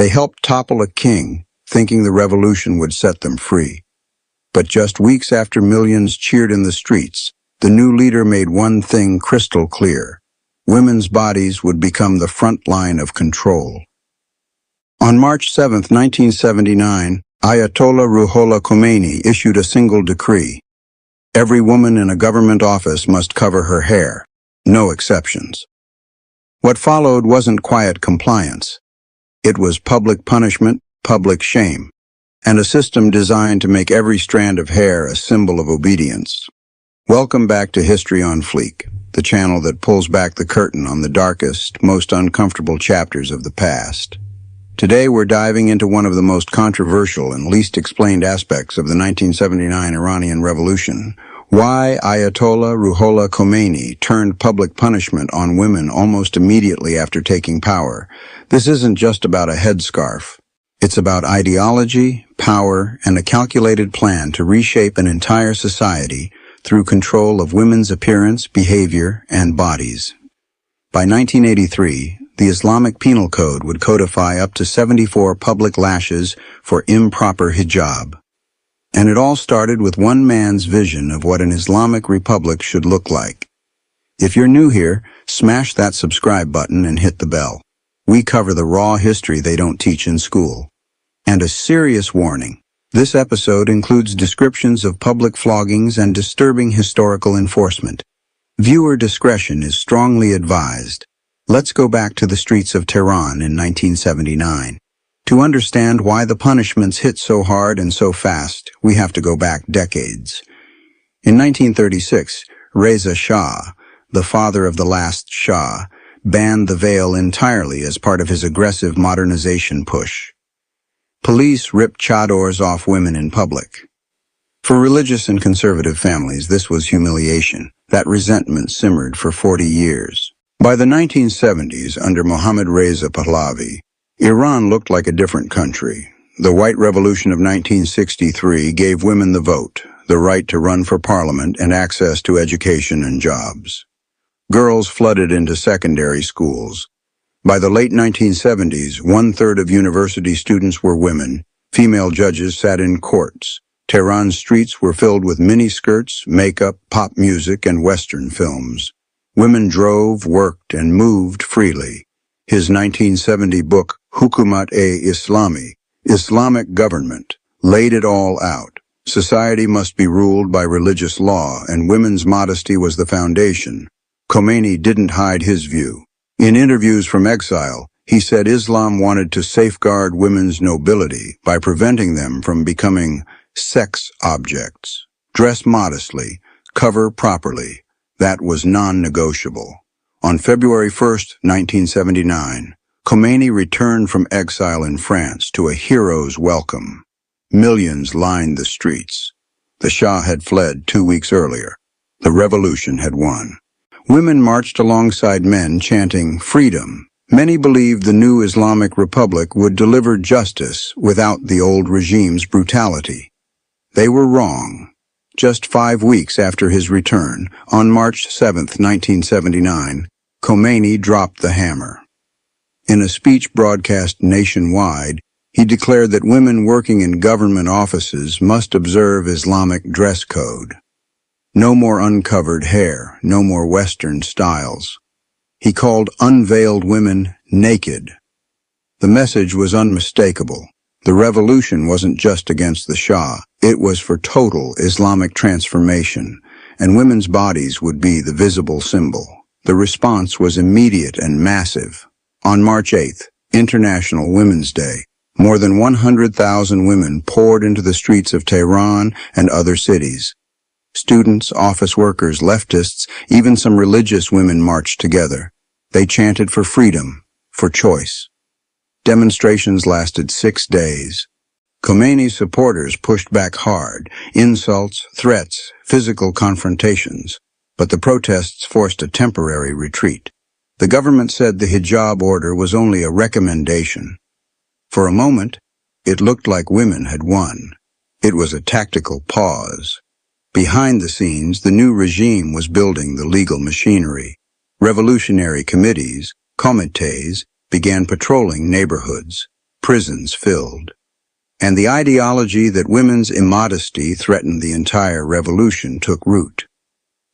They helped topple a king, thinking the revolution would set them free. But just weeks after millions cheered in the streets, the new leader made one thing crystal clear. Women's bodies would become the front line of control. On March 7, 1979, Ayatollah Khomeini issued a single decree. Every woman in a government office must cover her hair, no exceptions. What followed wasn't quiet compliance. It was public punishment, public shame, and a system designed to make every strand of hair a symbol of obedience. Welcome back to History on Fleek, the channel that pulls back the curtain on the darkest, most uncomfortable chapters of the past. Today we're diving into one of the most controversial and least explained aspects of the 1979 Iranian Revolution, why Ayatollah Khomeini turned public punishment on women almost immediately after taking power. This isn't just about a headscarf. It's about ideology, power, and a calculated plan to reshape an entire society through control of women's appearance, behavior, and bodies. By 1983, the Islamic Penal Code would codify up to 74 public lashes for improper hijab. And it all started with one man's vision of what an Islamic Republic should look like. If you're new here, smash that subscribe button and hit the bell. We cover the raw history they don't teach in school. And a serious warning. This episode includes descriptions of public floggings and disturbing historical enforcement. Viewer discretion is strongly advised. Let's go back to the streets of Tehran in 1979. To understand why the punishments hit so hard and so fast, we have to go back decades. In 1936, Reza Shah, the father of the last Shah, banned the veil entirely as part of his aggressive modernization push. Police ripped chadors off women in public. For religious and conservative families, this was humiliation. That resentment simmered for 40 years. By the 1970s, under Mohammad Reza Pahlavi, Iran looked like a different country. The White Revolution of 1963 gave women the vote, the right to run for parliament, and access to education and jobs. Girls flooded into secondary schools. By the late 1970s, 1/3 of university students were women. Female judges sat in courts. Tehran's streets were filled with miniskirts, makeup, pop music, and Western films. Women drove, worked, and moved freely. His 1970 book, Hukumat-e-Islami, Islamic Government, laid it all out. Society must be ruled by religious law, and women's modesty was the foundation. Khomeini didn't hide his view. In interviews from exile, he said Islam wanted to safeguard women's nobility by preventing them from becoming sex objects. Dress modestly, cover properly. That was non-negotiable. On February 1, 1979, Khomeini returned from exile in France to a hero's welcome. Millions lined the streets. The Shah had fled 2 weeks earlier. The revolution had won. Women marched alongside men chanting freedom. Many believed the new Islamic Republic would deliver justice without the old regime's brutality. They were wrong. Just 5 weeks after his return, on March 7, 1979, Khomeini dropped the hammer. In a speech broadcast nationwide, he declared that women working in government offices must observe Islamic dress code. No more uncovered hair, no more Western styles. He called unveiled women naked. The message was unmistakable. The revolution wasn't just against the Shah, it was for total Islamic transformation, and women's bodies would be the visible symbol. The response was immediate and massive. On March 8th, International Women's Day, more than 100,000 women poured into the streets of Tehran and other cities. Students, office workers, leftists, even some religious women marched together. They chanted for freedom, for choice. Demonstrations lasted 6 days. Khomeini's supporters pushed back hard, insults, threats, physical confrontations. But the protests forced a temporary retreat. The government said the hijab order was only a recommendation. For a moment, it looked like women had won. It was a tactical pause. Behind the scenes, the new regime was building the legal machinery. Revolutionary committees, comités, began patrolling neighborhoods. prisons filled. And the ideology that women's immodesty threatened the entire revolution took root.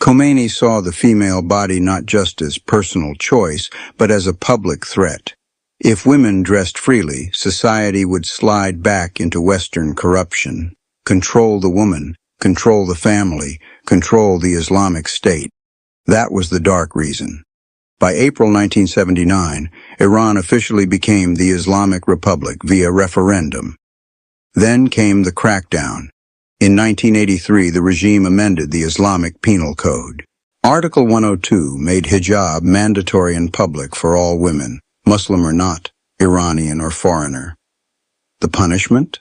Khomeini saw the female body not just as personal choice, but as a public threat. If women dressed freely, society would slide back into Western corruption, control the woman, control the family, control the Islamic State. That was the dark reason. By April 1979, Iran officially became the Islamic Republic via referendum. Then came the crackdown. In 1983, the regime amended the Islamic Penal Code. Article 102 made hijab mandatory in public for all women, Muslim or not, Iranian or foreigner. The punishment?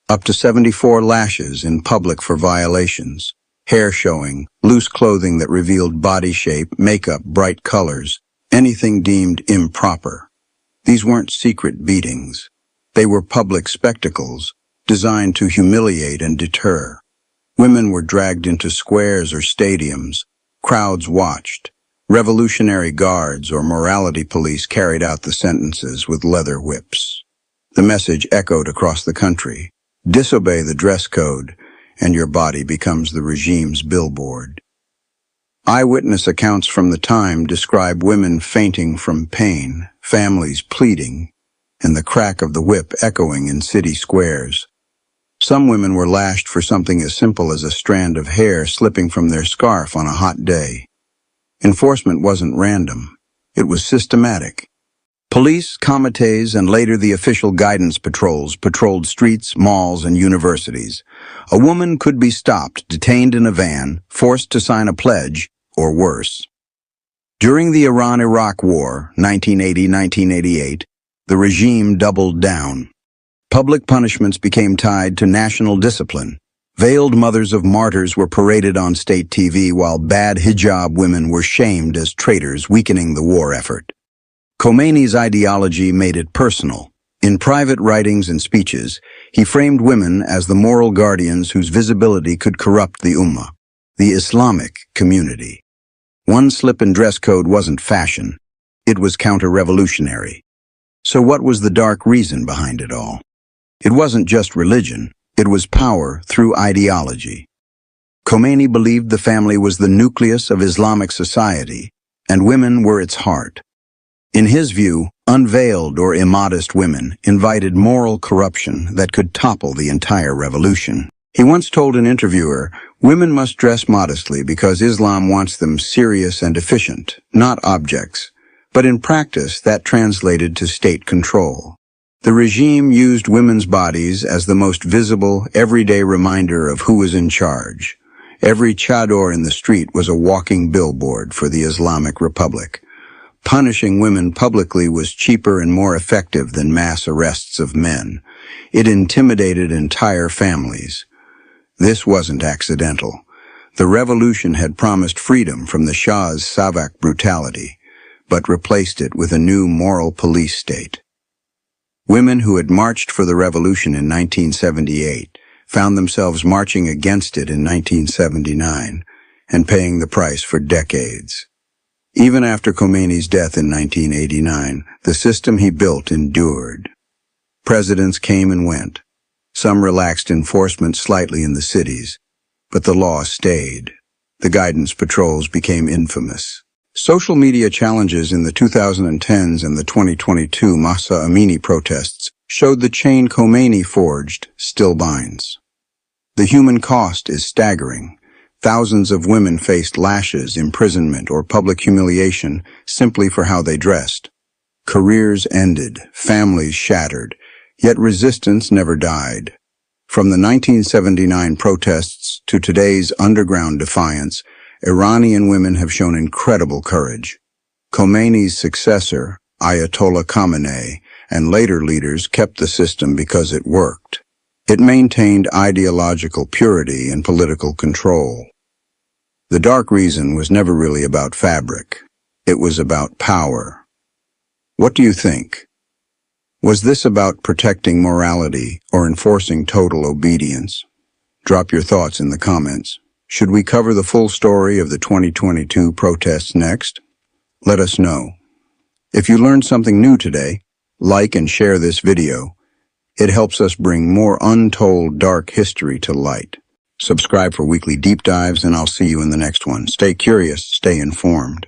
Up to 74 lashes in public for violations. Hair showing, loose clothing that revealed body shape, makeup, bright colors, anything deemed improper. These weren't secret beatings. They were public spectacles, designed to humiliate and deter. Women were dragged into squares or stadiums. Crowds watched. Revolutionary guards or morality police carried out the sentences with leather whips. The message echoed across the country. Disobey the dress code, and your body becomes the regime's billboard. Eyewitness accounts from the time describe women fainting from pain, families pleading, and the crack of the whip echoing in city squares. Some women were lashed for something as simple as a strand of hair slipping from their scarf on a hot day. Enforcement wasn't random. It was systematic. Police, comités, and later the official guidance patrols patrolled streets, malls, and universities. A woman could be stopped, detained in a van, forced to sign a pledge, or worse. During the Iran-Iraq War, 1980-1988, the regime doubled down. Public punishments became tied to national discipline. Veiled mothers of martyrs were paraded on state TV while bad hijab women were shamed as traitors, weakening the war effort. Khomeini's ideology made it personal. In private writings and speeches, he framed women as the moral guardians whose visibility could corrupt the Ummah, the Islamic community. One slip in dress code wasn't fashion. It was counter-revolutionary. So what was the dark reason behind it all? It wasn't just religion. It was power through ideology. Khomeini believed the family was the nucleus of Islamic society, and women were its heart. In his view, unveiled or immodest women invited moral corruption that could topple the entire revolution. He once told an interviewer, "Women must dress modestly because Islam wants them serious and efficient, not objects." But in practice, that translated to state control. The regime used women's bodies as the most visible, everyday reminder of who was in charge. Every chador in the street was a walking billboard for the Islamic Republic. Punishing women publicly was cheaper and more effective than mass arrests of men. It intimidated entire families. This wasn't accidental. The revolution had promised freedom from the Shah's Savak brutality, but replaced it with a new moral police state. Women who had marched for the revolution in 1978 found themselves marching against it in 1979 and paying the price for decades. Even after Khomeini's death in 1989, the system he built endured. Presidents came and went. Some relaxed enforcement slightly in the cities, but the law stayed. The guidance patrols became infamous. Social media challenges in the 2010s and the 2022 Mahsa Amini protests showed the chain Khomeini forged still binds. The human cost is staggering. Thousands of women faced lashes, imprisonment, or public humiliation simply for how they dressed. Careers ended, families shattered, yet resistance never died. From the 1979 protests to today's underground defiance, Iranian women have shown incredible courage. Khomeini's successor, Ayatollah Khomeini, and later leaders kept the system because it worked. It maintained ideological purity and political control. The dark reason was never really about fabric. It was about power. What do you think? Was this about protecting morality or enforcing total obedience? Drop your thoughts in the comments. Should we cover the full story of the 2022 protests next? Let us know. If you learned something new today, like and share this video, It helps us bring more untold dark history to light. Subscribe for weekly deep dives, and I'll see you in the next one. Stay curious, stay informed.